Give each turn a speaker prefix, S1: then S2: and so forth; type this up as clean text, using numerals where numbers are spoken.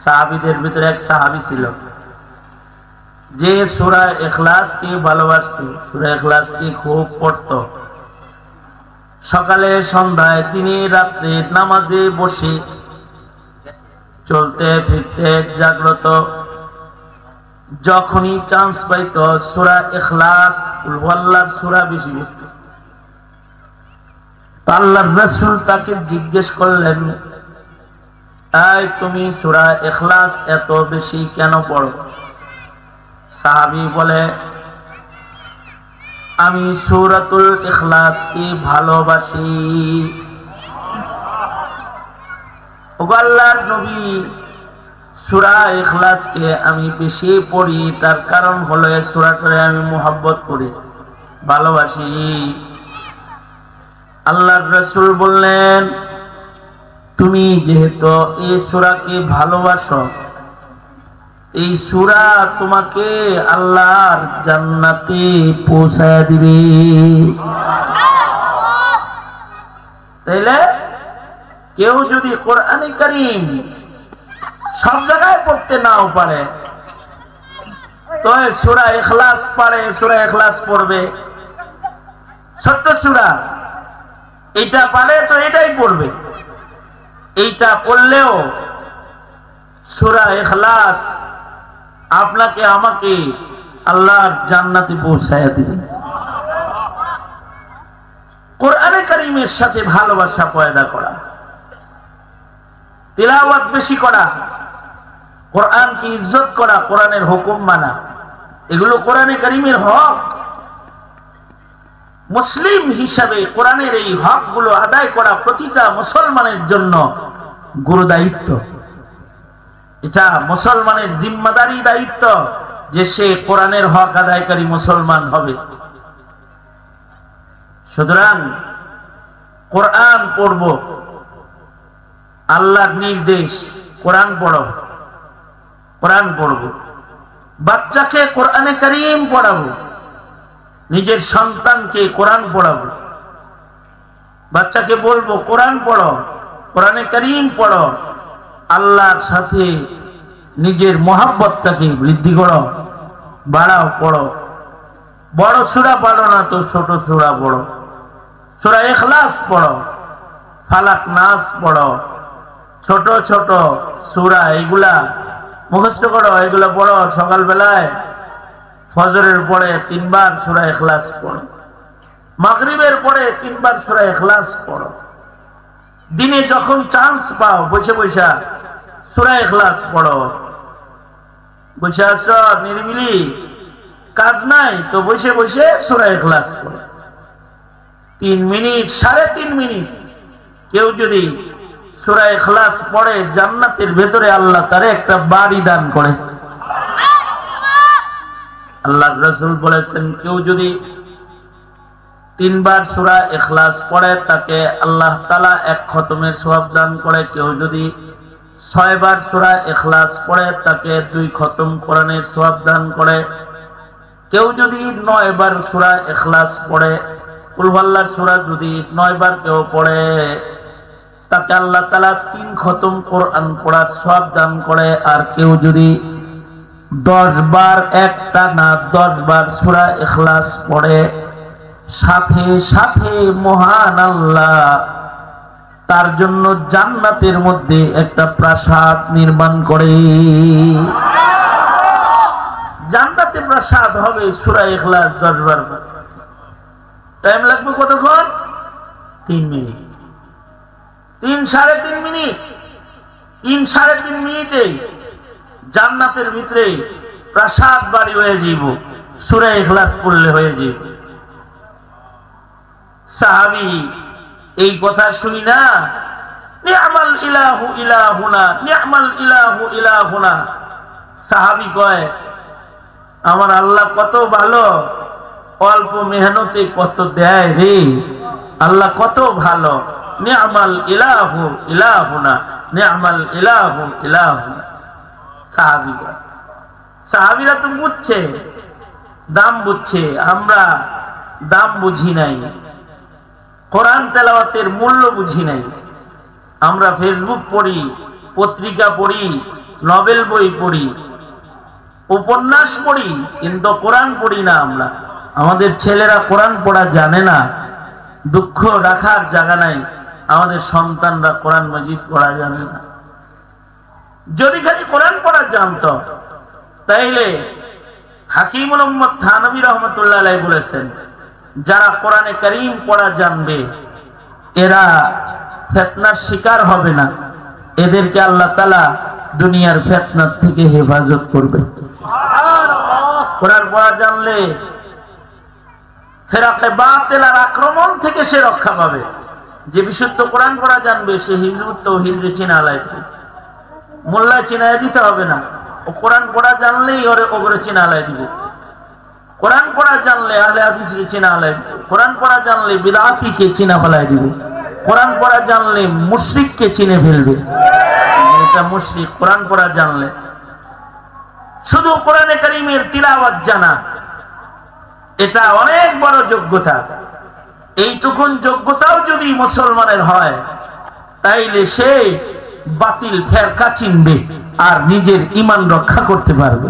S1: সাহাবীদের ভিতরে এক সাহাবী ছিল যে সূরা ইখলাসকে ভালোবাসতো, সূরা ইখলাসকে খুব পড়তো। সকালে সন্ধ্যায় তিনি রাত্রে নামাজে বসে চলতে ফিরতে জাগ্রত যখনই চান্স পাইত সূরা ইখলাস কুল হুয়াল্লাহর সূরা বেশি পড়ত। আল্লাহর রাসূল তাকে জিজ্ঞেস করলেন, এই তুমি সূরা ইখলাস এত বেশি কেন পড়ো? সাহাবী বলে, আমি সূরাতুল ইখলাসকে ভালোবাসি। ওগো আল্লাহর নবী, সূরা ইখলাসকে আমি বেশি পড়ি, তার কারণ হলো এই সূরাটারে আমি মুহাব্বত করি, ভালোবাসি। আল্লাহর রাসূল বললেন, তুমি যেহেতু এই সূরাকে ভালোবাসো, এই সূরা তোমাকে আল্লাহর জান্নাতে পৌঁছায় দিবে। তাইলে কেউ যদি কোরআনে কারীম সব জায়গায় পড়তে নাও পারে, তো সূরা ইখলাস পারে, সূরা ইখলাস পড়বে। ছোট্ট সূরা, এটা পারে তো এটাই পড়বে। এইটা পড়লেও সূরা ইখলাস আপনাকে আমাকে আল্লাহর জান্নাতে পৌঁছায় দিবে। কোরআনে কারীমের সাথে ভালোবাসা পয়দা করা, তিলাওয়াত বেশি করা, কোরআনকে ইজ্জত করা, কোরআনের হুকুম মানা, এগুলো কোরআনে কারীমের হক। মুসলিম হিসাবে কোরআনের এই হকগুলো আদায় করা প্রতিটা মুসলমানের জন্য গুরু দায়িত্ব। এটা মুসলমানের জিম্মাদারি দায়িত্ব যে সে কোরআনের হক আদায়কারী মুসলমান হবে। সুতরাং কোরআন পড়ব, আল্লাহর নির্দেশ, কোরআন পড়ো, কোরআন পড়ব। বাচ্চাকে কোরআনে কারীম পড়াবো, নিজের সন্তানকে কোরআন পড়াবো। বাচ্চাকে বলবো কোরআন পড়ো, কোরআনে কারীম পড়ো, আল্লাহর সাথে নিজের মহব্বতটাকে বৃদ্ধি করো, বাড়াও, পড়ো। বড় সূরা পড়ো না তো ছোট সূরা পড়ো, সূরা ইখলাস পড়ো, ফালাক নাস পড়ো, ছোট ছোট সূরা এগুলা মুখস্থ করো, এগুলা পড়ো। সকালবেলায় ফজরের পরে 3 বার সূরা ইখলাস পড়ো, মাগরিবের পরে 3 বার সূরা ইখলাস পড়ো। দিনে যখন চান্স পাও বসে বসে সূরা ইখলাস পড়ো। বসে আছো নিরিবিলি, কাজ নাই তো বসে বসে সূরা ইখলাস পড়ো। 3 মিনিট, 3.5 মিনিট কেউ যদি সূরা ইখলাস পড়ে, জান্নাতের ভেতরে আল্লাহ তারে একটা বাড়ি দান করে। আল্লাহর রাসূল বলেছেন, কেউ যদি 3 বার সূরা ইখলাস পড়ে তাকে আল্লাহ তাআলা 1 খতমের সওয়াব দান করে। কেউ যদি 6 বার সূরা ইখলাস পড়ে তাকে 2 খতম কোরআনের সওয়াব দান করে। কেউ যদি 9 বার সূরা ইখলাস পড়ে, কুল হুয়াল্লাহর সূরা যদি 9 বার কেউ পড়ে, তাকে আল্লাহ তাআলা 3 খতম কোরআন পড়ার সওয়াব দান করে। আর কেউ যদি 10 বার একটা না 10 বার সূরা ইখলাস পড়ে, সাথে সাথে মহান আল্লাহ তার জন্য জান্নাতের মধ্যে একটা প্রাসাদ নির্মাণ করে। জান্নাতে প্রাসাদ হবে সূরা ইখলাস 10 বার। টাইম লাগবে কতক্ষণ? 3 মিনিট, 3-3.5 মিনিট। 3-3.5 মিনিটে জান্নাতের ভিতরে প্রাসাদ বাড়ি হয়ে যাইব, সূরা ইখলাস পড়লে হয়ে যাইব। সাহাবী এই কথা শুনি না, নি'মাল ইলাহু ইলাহুনা, নি'মাল ইলাহু ইলাহুনা। সাহাবী কয়, আমার আল্লাহ কত ভালো, অল্প মেহনতে কত দেয় রে, আল্লাহ কত ভালো। নি'মাল ইলাহু ইলাহুনা, নি'মাল ইলাহু ইলাহুনা। সাহাবীরা তো বুঝছে, দাম বুঝছে, আমরা দাম বুঝি নাই, কোরআন তেলাওয়াতের মূল্য বুঝি নাই। আমরা ফেসবুক পড়ি, পত্রিকা পড়ি, নভেল বই পড়ি, উপন্যাস পড়ি, কিন্তু কোরআন পড়ি না। আমরা আমাদের ছেলেরা কোরআন পড়া জানে না, দুঃখ রাখার জায়গা নাই। আমাদের সন্তানরা কোরআন মাজিদ পড়া জানে না। যদি খালি কোরআন পড়া জানতো তাইলে হাকিমুল উম্মত থানভী রহমতুল্লাহ আলাইহি বলেছেন, যারা কোরআনে কারীম পড়া জানবে এরা ফিতনার শিকার হবে না, এদেরকে আল্লাহ তাআলা দুনিয়ার ফিতনার থেকে হেফাজত করবে। কোরআন পড়া জানলে ফেরাকে বাতিলের আক্রমণ থেকে সে রক্ষা পাবে। যে বিশুদ্ধ কোরআন পড়া জানবে সে হিজবুত তাওহীদের চিনালায় থাকবে, মোল্লায় চিনায় দিতে হবে না। ও কোরআন পড়া জানলেই ওরে চিনালায় দিবে। কোরআন পড়া জানলে আহলে হাদিসকে চিনালায় দিবে। কোরআন পড়া জানলে বিদআতীকে চিনা ফেলায় দিবে। কোরআন পড়া জানলে মুশরিককে চিনে ফেলবে। এটা মুশরিক কোরআন পড়া জানলে। শুধু কোরআনে কারীমের তিলাওয়াত জানা এটা অনেক বড় যোগ্যতা। এইটুকুন যোগ্যতাও যদি মুসলমানের হয় তাইলে সে বাতিল ফেরকা চিনবে আর নিজের ঈমান রক্ষা করতে পারবে।